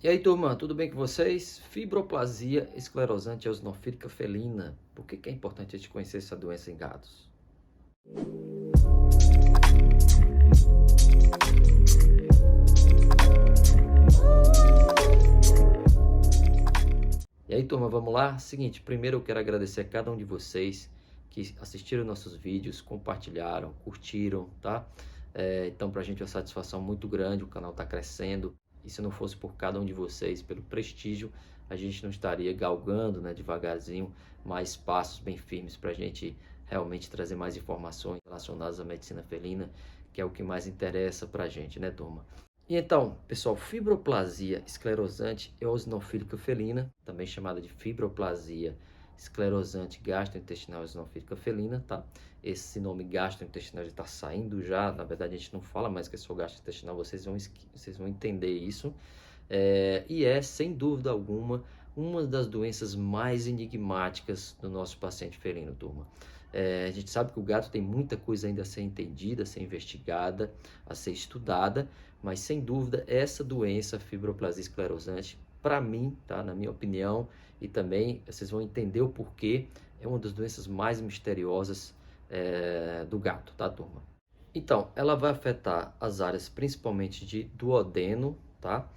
E aí, turma, tudo bem com vocês? Fibroplasia esclerosante eosinofílica felina. Por que é importante a gente conhecer essa doença em gatos? E aí, turma, vamos lá? Seguinte, primeiro eu quero agradecer a cada um de vocês que assistiram nossos vídeos, compartilharam, curtiram, tá? Então, pra gente é uma satisfação muito grande, o canal está crescendo. E se não fosse por cada um de vocês, pelo prestígio, a gente não estaria galgando, né, devagarzinho, mais passos bem firmes para a gente realmente trazer mais informações relacionadas à medicina felina, que é o que mais interessa para a gente, né, turma? E então, pessoal, fibroplasia esclerosante eosinofílica felina, também chamada de fibroplasia esclerosante gastrointestinal eosinofílica felina, tá? Esse nome gastrointestinal já está saindo já, na verdade a gente não fala mais que é só gastrointestinal, vocês vão entender isso. E é, sem dúvida alguma, uma das doenças mais enigmáticas do nosso paciente felino, turma. A gente sabe que o gato tem muita coisa ainda a ser entendida, a ser investigada, a ser estudada, mas sem dúvida essa doença, fibroplasia esclerosante, para mim, tá, na minha opinião, e também vocês vão entender o porquê, é uma das doenças mais misteriosas do gato, tá, turma? Então, ela vai afetar as áreas principalmente de duodeno, tá?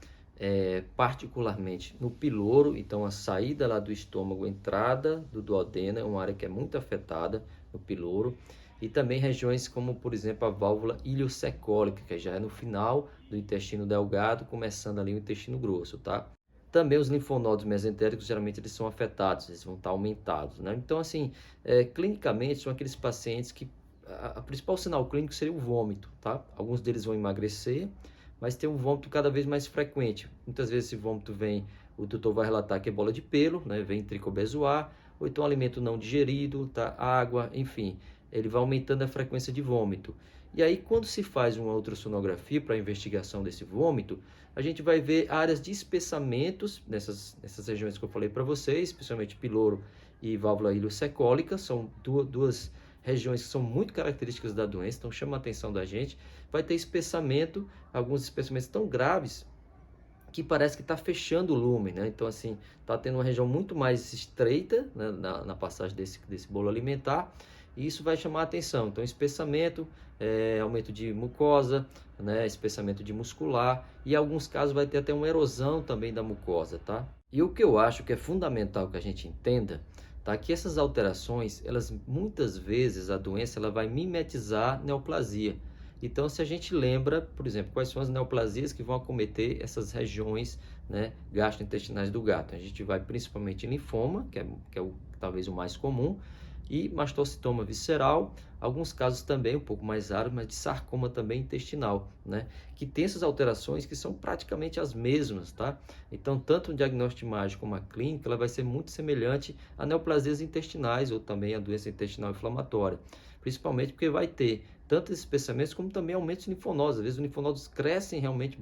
Particularmente no piloro, então a saída lá do estômago, a entrada do duodeno é uma área que é muito afetada no piloro, e também regiões como, por exemplo, a válvula ileocecólica, que já é no final do intestino delgado, começando ali o intestino grosso, tá? Também os linfonodos mesentéricos, geralmente eles são afetados, eles vão estar aumentados, né? Então, assim, clinicamente são aqueles pacientes que a principal sinal clínico seria o vômito, tá? Alguns deles vão emagrecer, mas tem um vômito cada vez mais frequente. Muitas vezes esse vômito vem, o doutor vai relatar que é bola de pelo, né? Vem tricobezoar, ou então alimento não digerido, tá? Água, enfim, ele vai aumentando a frequência de vômito. E aí, quando se faz uma ultrassonografia para a investigação desse vômito, a gente vai ver áreas de espessamentos nessas regiões que eu falei para vocês, especialmente piloro e válvula ileocecólica, são duas regiões que são muito características da doença, então chama a atenção da gente. Vai ter espessamento, alguns espessamentos tão graves que parece que está fechando o lumen, né? Então, assim, está tendo uma região muito mais estreita, né, na passagem desse bolo alimentar, e isso vai chamar a atenção. Então, espessamento, aumento de mucosa, né, espessamento de muscular, e em alguns casos vai ter até uma erosão também da mucosa, tá? E o que eu acho que é fundamental que a gente entenda, tá, que essas alterações, elas muitas vezes a doença ela vai mimetizar neoplasia. Então, se a gente lembra, por exemplo, quais são as neoplasias que vão acometer essas regiões, né, gastrointestinais do gato, a gente vai principalmente em linfoma, que é talvez o mais comum, e mastocitoma visceral, alguns casos também um pouco mais raros, mas de sarcoma também intestinal, né? Que tem essas alterações que são praticamente as mesmas, tá? Então, tanto o diagnóstico mágico como a clínica, ela vai ser muito semelhante a neoplasias intestinais ou também a doença intestinal inflamatória, principalmente porque vai ter tanto esses espessamentos como também aumentos de linfonodos. Às vezes os linfonodos crescem realmente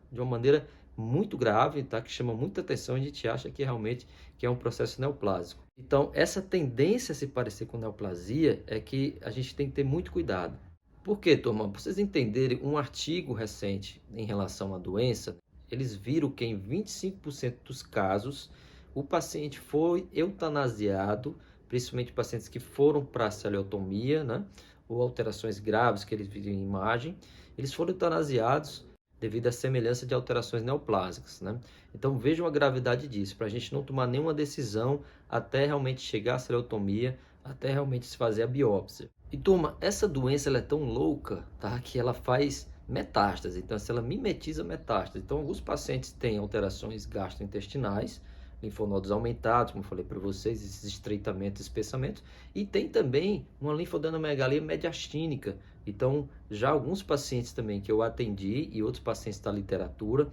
de uma maneira muito grave, tá? Que chama muita atenção, a gente acha que realmente que é um processo neoplásico. Então, essa tendência a se parecer com neoplasia é que a gente tem que ter muito cuidado. Por quê, turma? Para vocês entenderem, um artigo recente em relação à doença, eles viram que em 25% dos casos, o paciente foi eutanasiado, principalmente pacientes que foram para a celeotomia, né? Ou alterações graves que eles viram em imagem, eles foram eutanasiados devido à semelhança de alterações neoplásicas, né? Então vejam a gravidade disso, para a gente não tomar nenhuma decisão até realmente chegar à celeotomia, até realmente se fazer a biópsia. E turma, essa doença ela é tão louca, tá? Que ela faz metástase, então ela mimetiza metástase. Então alguns pacientes têm alterações gastrointestinais, linfonodos aumentados, como eu falei para vocês, esses estreitamentos, espessamentos, e tem também uma linfodenomegalia mediastínica. Então, já alguns pacientes também que eu atendi e outros pacientes da literatura,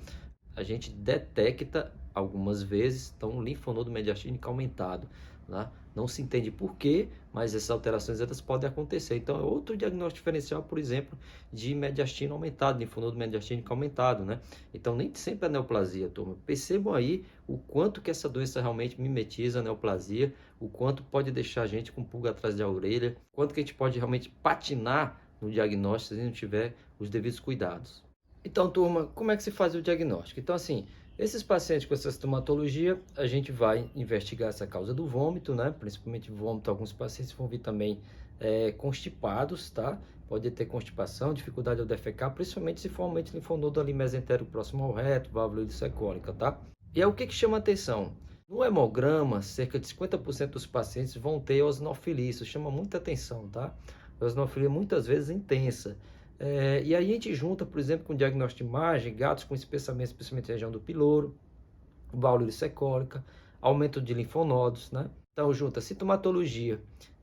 a gente detecta algumas vezes então, um linfonodo mediastínico aumentado, né? Não se entende por quê, mas essas alterações elas podem acontecer. Então, é outro diagnóstico diferencial, por exemplo, de mediastino aumentado, linfonodo mediastínico aumentado, né? Então, nem sempre é neoplasia, turma. Percebam aí o quanto que essa doença realmente mimetiza a neoplasia, o quanto pode deixar a gente com pulga atrás da orelha, quanto que a gente pode realmente patinar no diagnóstico se não tiver os devidos cuidados. Então, turma, como é que se faz o diagnóstico? Então, assim, Esses pacientes com essa sintomatologia, a gente vai investigar essa causa do vômito, né? Principalmente vômito, alguns pacientes vão vir também constipados, tá? Pode ter constipação, dificuldade ao defecar, principalmente se for aumento de linfonodo ali mesentérico próximo ao reto, válvula ilicecólica, tá? E aí o que chama atenção? No hemograma, cerca de 50% dos pacientes vão ter eosinofilia, isso chama muita atenção, tá? Eosinofilia muitas vezes intensa. E aí a gente junta, por exemplo, com diagnóstico de imagem, gatos com espessamento, especialmente na região do piloro, válvula ilicecólica, aumento de linfonodos, né? Então junta sintomatologia,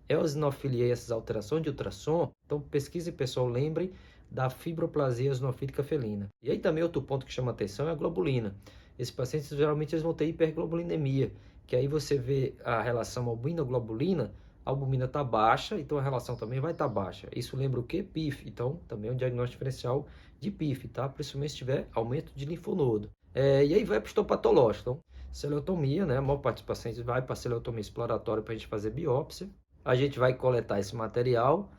eosinofilia e essas alterações de ultrassom. Então pesquisem, pessoal, lembrem da fibroplasia eosinofílica felina. E aí também outro ponto que chama atenção é a globulina. Esses pacientes geralmente eles vão ter hiperglobulinemia, que aí você vê a relação albina-globulina, a albumina está baixa, então a relação também vai estar baixa. Isso lembra o quê? PIF. Então, também é um diagnóstico diferencial de PIF, tá? Principalmente se tiver aumento de linfonodo. E aí vai para o histopatológico. Então, celeotomia, né? A maior parte dos pacientes vai para a celeotomia exploratória para a gente fazer biópsia. A gente vai coletar esse material.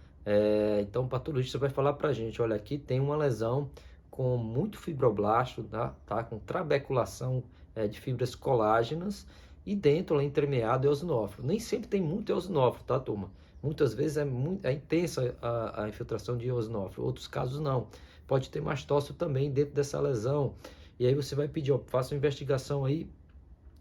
Então, o patologista vai falar para a gente, olha, aqui tem uma lesão com muito fibroblasto, tá? Com trabeculação de fibras colágenas, e dentro lá entremeado é eosinófilo. Nem sempre tem muito eosinófilo, tá, turma? Muitas vezes é intensa a infiltração de eosinófilo, outros casos não. Pode ter mastócito também dentro dessa lesão. E aí você vai pedir, ó, faça uma investigação aí.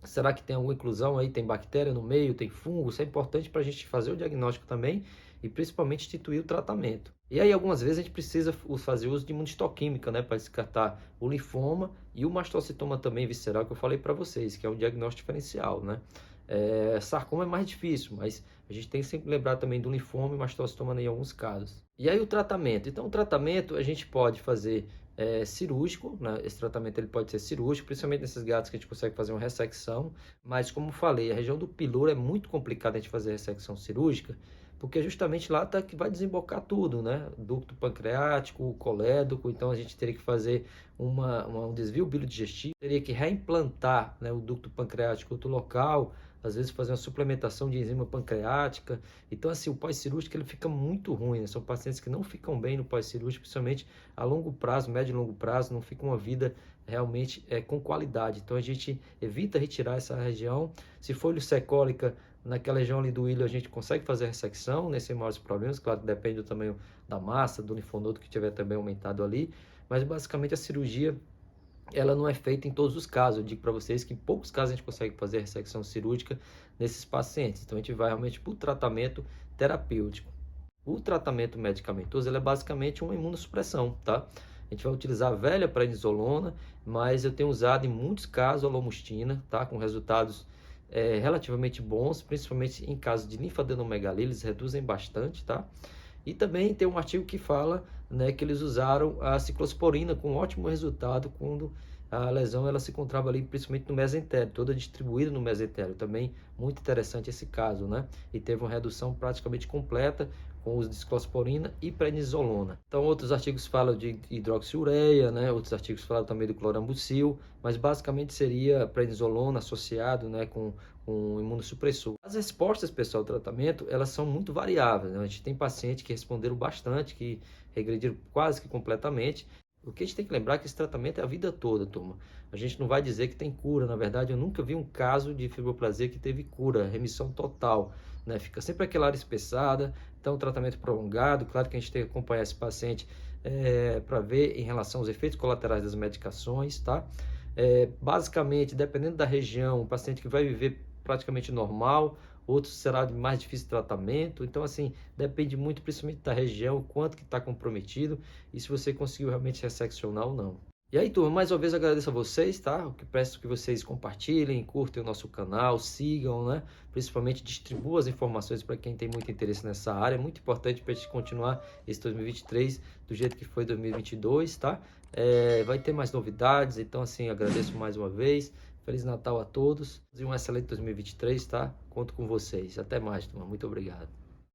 Será que tem alguma inclusão aí? Tem bactéria no meio, tem fungo? Isso é importante para a gente fazer o diagnóstico também e principalmente instituir o tratamento. E aí algumas vezes a gente precisa fazer uso de imunistoquímica, né, para descartar o linfoma e o mastocitoma também visceral, que eu falei para vocês, que é um diagnóstico diferencial, né? Sarcoma é mais difícil, mas a gente tem que sempre lembrar também do linfoma e mastocitoma em alguns casos. E aí o tratamento? Então o tratamento a gente pode fazer cirúrgico, né? Esse tratamento ele pode ser cirúrgico, principalmente nesses gatos que a gente consegue fazer uma ressecção, mas como falei, a região do piloro é muito complicada a gente fazer ressecção cirúrgica, porque justamente lá tá que vai desembocar tudo, né? Ducto pancreático, colédoco, então a gente teria que fazer um desvio bile-digestivo, teria que reimplantar, né, o ducto pancreático em outro local, às vezes fazer uma suplementação de enzima pancreática. Então assim, o pós-cirúrgico ele fica muito ruim, né? São pacientes que não ficam bem no pós-cirúrgico, principalmente a longo prazo, médio e longo prazo, não fica uma vida realmente com qualidade. Então a gente evita retirar essa região. Se for ilicecólica, naquela região ali do ilho a gente consegue fazer a ressecção, né, sem maiores problemas, claro que depende do tamanho da massa, do linfonodo que tiver também aumentado ali, mas basicamente a cirurgia ela não é feita em todos os casos. Eu digo para vocês que em poucos casos a gente consegue fazer a ressecção cirúrgica nesses pacientes, então a gente vai realmente para o tratamento terapêutico. O tratamento medicamentoso ele é basicamente uma imunossupressão, tá? A gente vai utilizar a velha prednisolona, mas eu tenho usado em muitos casos a lomustine, tá? Com resultados relativamente bons, principalmente em casos de linfadenomegalia, eles reduzem bastante, tá? E também tem um artigo que fala, né, que eles usaram a ciclosporina com ótimo resultado quando a lesão ela se encontrava ali principalmente no mesentério, toda distribuída no mesentério. Também muito interessante esse caso, né? E teve uma redução praticamente completa com o uso de ciclosporina e prednisolona. Então outros artigos falam de hidroxiureia, né? Outros artigos falam também do clorambucil, mas basicamente seria prednisolona associado, né, com um imunossupressor. As respostas, pessoal, ao tratamento, elas são muito variáveis, né? A gente tem pacientes que responderam bastante, que regrediram quase que completamente. O que a gente tem que lembrar é que esse tratamento é a vida toda, turma. A gente não vai dizer que tem cura. Na verdade, eu nunca vi um caso de fibroplasia que teve cura, remissão total, né? Fica sempre aquela área espessada, então tratamento prolongado. Claro que a gente tem que acompanhar esse paciente para ver em relação aos efeitos colaterais das medicações, tá? Basicamente, dependendo da região, o paciente que vai viver praticamente normal, outros será de mais difícil tratamento. Então assim, depende muito principalmente da região, o quanto que está comprometido e se você conseguiu realmente resseccionar ou não. E aí, turma, mais uma vez agradeço a vocês, tá? Eu peço que vocês compartilhem, curtem o nosso canal, sigam, né? Principalmente distribuam as informações para quem tem muito interesse nessa área. É muito importante para a gente continuar esse 2023 do jeito que foi 2022, tá? Vai ter mais novidades, então assim, agradeço mais uma vez. Feliz Natal a todos e um excelente 2023, tá? Conto com vocês. Até mais, turma. Muito obrigado.